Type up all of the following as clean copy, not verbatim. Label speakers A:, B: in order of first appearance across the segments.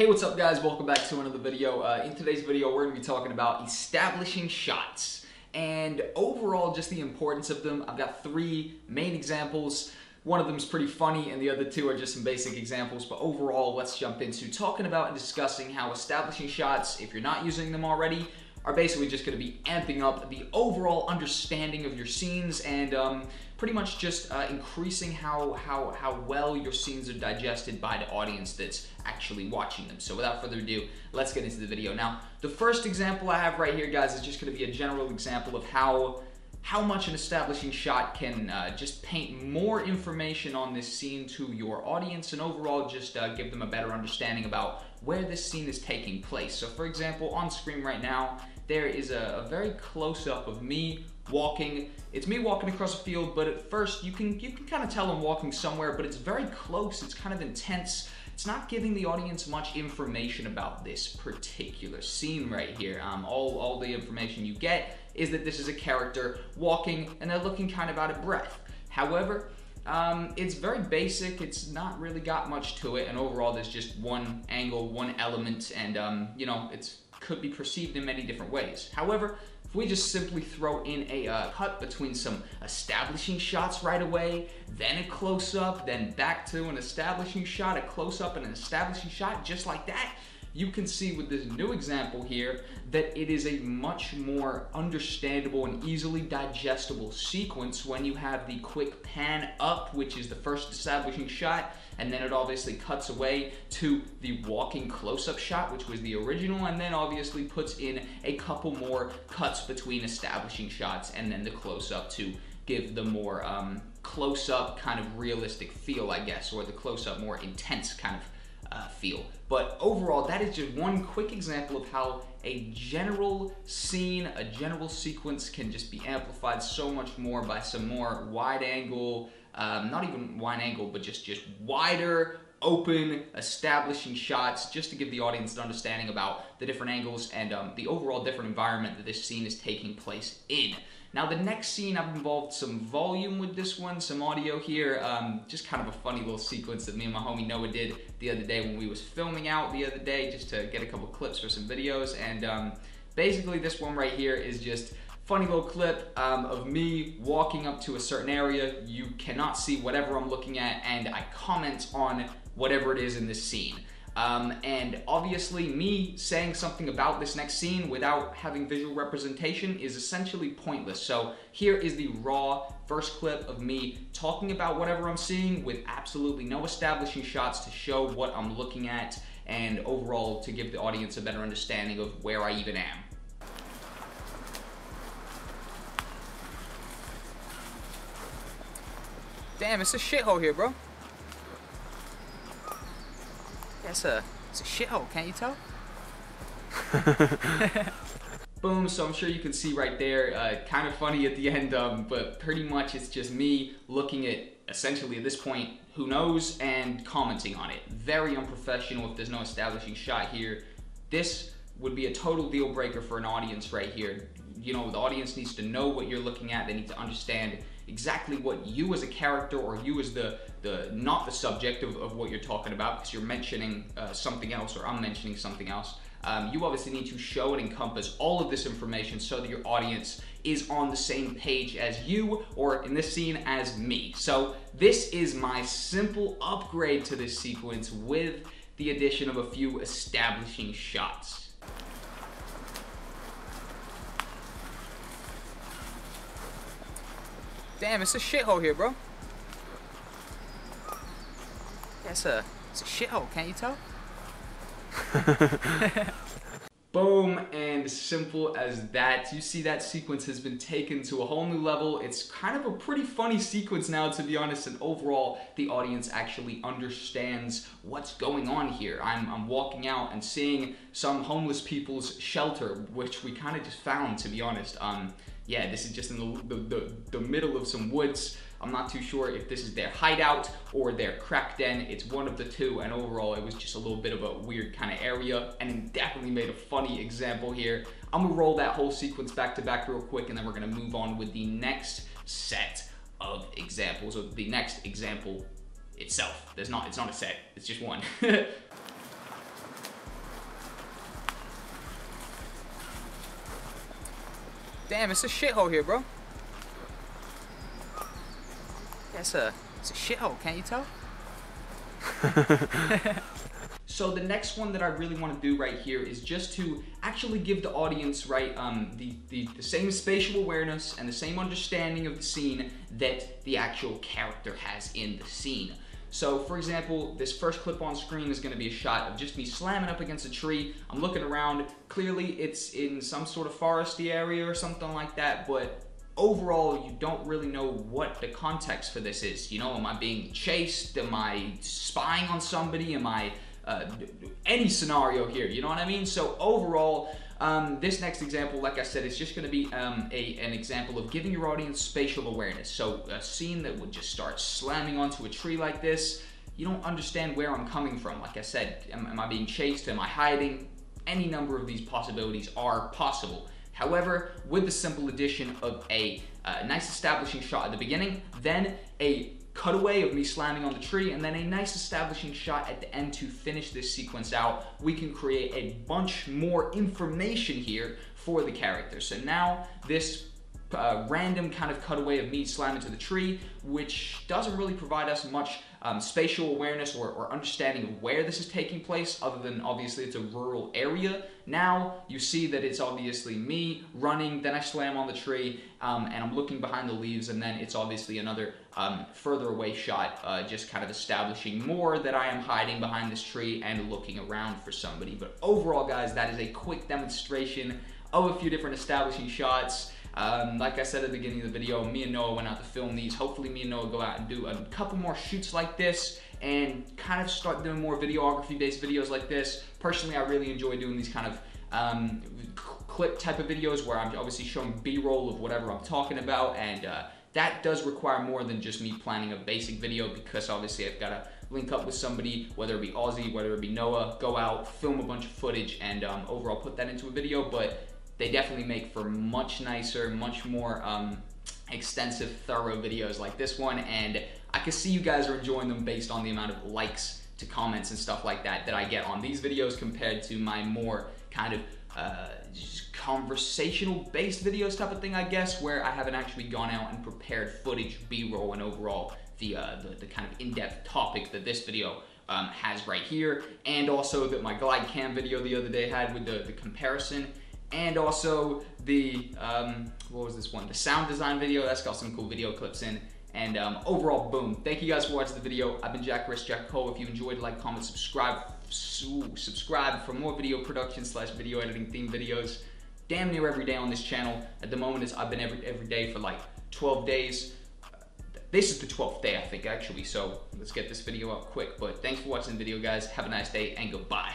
A: Hey, what's up guys? Welcome back to another video. In today's video, we're going to be talking about establishing shots and overall just the importance of them. I've got three main examples. One of them is pretty funny and the other two are just some basic examples, but overall let's jump into talking about and discussing how establishing shots, if you're not using them already, are basically just going to be amping up the overall understanding of your scenes and pretty much just increasing how well your scenes are digested by the audience that's actually watching them. So without further ado, let's get into the video. Now, the first example I have right here, guys, is just going to be a general example of how much an establishing shot can just paint more information on this scene to your audience and overall just give them a better understanding about where this scene is taking place. So for example, on screen right now, there is a very close-up of me walking. It's me walking across a field, but at first you can kind of tell I'm walking somewhere, but it's very close, it's kind of intense. It's not giving the audience much information about this particular scene right here. All the information you get is that this is a character walking and they're looking kind of out of breath. However, it's very basic, it's not really got much to it, and overall there's just one angle, one element, and you know, it could be perceived in many different ways. However, if we just simply throw in a cut between some establishing shots right away, then a close-up, then back to an establishing shot, a close-up and an establishing shot, just like that, you can see with this new example here that it is a much more understandable and easily digestible sequence when you have the quick pan up, which is the first establishing shot, and then it obviously cuts away to the walking close-up shot, which was the original, and then obviously puts in a couple more cuts between establishing shots and then the close-up to give the more close-up kind of realistic feel, I guess, or the close-up more intense kind of feel. But overall, that is just one quick example of how a general scene, a general sequence can just be amplified so much more by some more wide angle, not even wide angle, but just wider, open, establishing shots, just to give the audience an understanding about the different angles and the overall different environment that this scene is taking place in. Now the next scene, I've involved some volume with this one, some audio here, just kind of a funny little sequence that me and my homie Noah did the other day when we was filming out the other day, just to get a couple clips for some videos, and basically this one right here is just funny little clip of me walking up to a certain area. You cannot see whatever I'm looking at, and I comment on whatever it is in this scene. And obviously me saying something about this next scene without having visual representation is essentially pointless. So here is the raw first clip of me talking about whatever I'm seeing with absolutely no establishing shots to show what I'm looking at and overall to give the audience a better understanding of where I even am.
B: Damn, it's a shithole here, bro. Yeah, it's a shithole, can't you tell?
A: Boom, so I'm sure you can see right there, kind of funny at the end, but pretty much it's just me looking at, essentially at this point, who knows, and commenting on it. Very unprofessional if there's no establishing shot here. This would be a total deal breaker for an audience right here. You know, the audience needs to know what you're looking at, they need to understand exactly what you as a character or you as not the subject of what you're talking about, because you're mentioning something else or I'm mentioning something else. You obviously need to show and encompass all of this information so that your audience is on the same page as you, or in this scene as me. So this is my simple upgrade to this sequence with the addition of a few establishing shots.
B: Damn, it's a shithole here, bro. Yeah, it's a shithole, can't you tell?
A: Boom, and simple as that. You see that sequence has been taken to a whole new level. It's kind of a pretty funny sequence now, to be honest, and overall the audience actually understands what's going on here. I'm walking out and seeing some homeless people's shelter, which we kind of just found, to be honest. Yeah, this is just in the middle of some woods. I'm not too sure if this is their hideout or their crack den. It's one of the two, and overall it was just a little bit of a weird kind of area, and it definitely made a funny example here. I'm gonna roll that whole sequence back to back real quick, and then we're gonna move on with the next set of examples, or the next example itself. It's not a set, it's just one.
B: Damn, it's a shithole here, bro. Yeah, it's a shithole, can't you tell?
A: So the next one that I really want to do right here is just to actually give the audience, right, the same spatial awareness and the same understanding of the scene that the actual character has in the scene. So for example, this first clip on screen is going to be a shot of just me slamming up against a tree. I'm looking around. Clearly it's in some sort of foresty area or something like that, but overall, you don't really know what the context for this is. You know, am I being chased? Am I spying on somebody? Am I any scenario here? You know what I mean? So overall, this next example, like I said, is just going to be an example of giving your audience spatial awareness. So a scene that would just start slamming onto a tree like this, you don't understand where I'm coming from. Like I said, am I being chased? Am I hiding? Any number of these possibilities are possible. However, with the simple addition of a nice establishing shot at the beginning, then a cutaway of me slamming on the tree, and then a nice establishing shot at the end to finish this sequence out, we can create a bunch more information here for the character. So now this random kind of cutaway of me slamming to the tree, which doesn't really provide us much spatial awareness or understanding of where this is taking place, other than obviously it's a rural area. Now you see that it's obviously me running, then I slam on the tree, and I'm looking behind the leaves, and then it's obviously another further away shot, just kind of establishing more that I am hiding behind this tree and looking around for somebody. But overall, guys, that is a quick demonstration of a few different establishing shots. Like I said at the beginning of the video, me and Noah went out to film these. Hopefully me and Noah go out and do a couple more shoots like this and kind of start doing more videography based videos like this. Personally, I really enjoy doing these kind of clip type of videos where I'm obviously showing B-roll of whatever I'm talking about, and that does require more than just me planning a basic video, because obviously I've got to link up with somebody, whether it be Aussie, whether it be Noah, go out, film a bunch of footage, and overall put that into a video. But they definitely make for much nicer, much more extensive, thorough videos like this one, and I can see you guys are enjoying them based on the amount of likes to comments and stuff like that I get on these videos compared to my more kind of just conversational based videos type of thing, I guess, where I haven't actually gone out and prepared footage, B-roll, and overall the kind of in-depth topic that this video has right here, and also that my glide cam video the other day had with the comparison. And also the, what was this one? The sound design video. That's got some cool video clips in. And overall, boom. Thank you guys for watching the video. I've been ItsJackCole. If you enjoyed, like, comment, subscribe. Subscribe for more video production / video editing theme videos. Damn near every day on this channel. At the moment, I've been every day for like 12 days. This is the 12th day, I think, actually. So let's get this video up quick. But thanks for watching the video, guys. Have a nice day, and goodbye.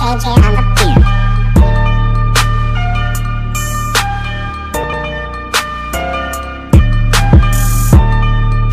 C: AJ on the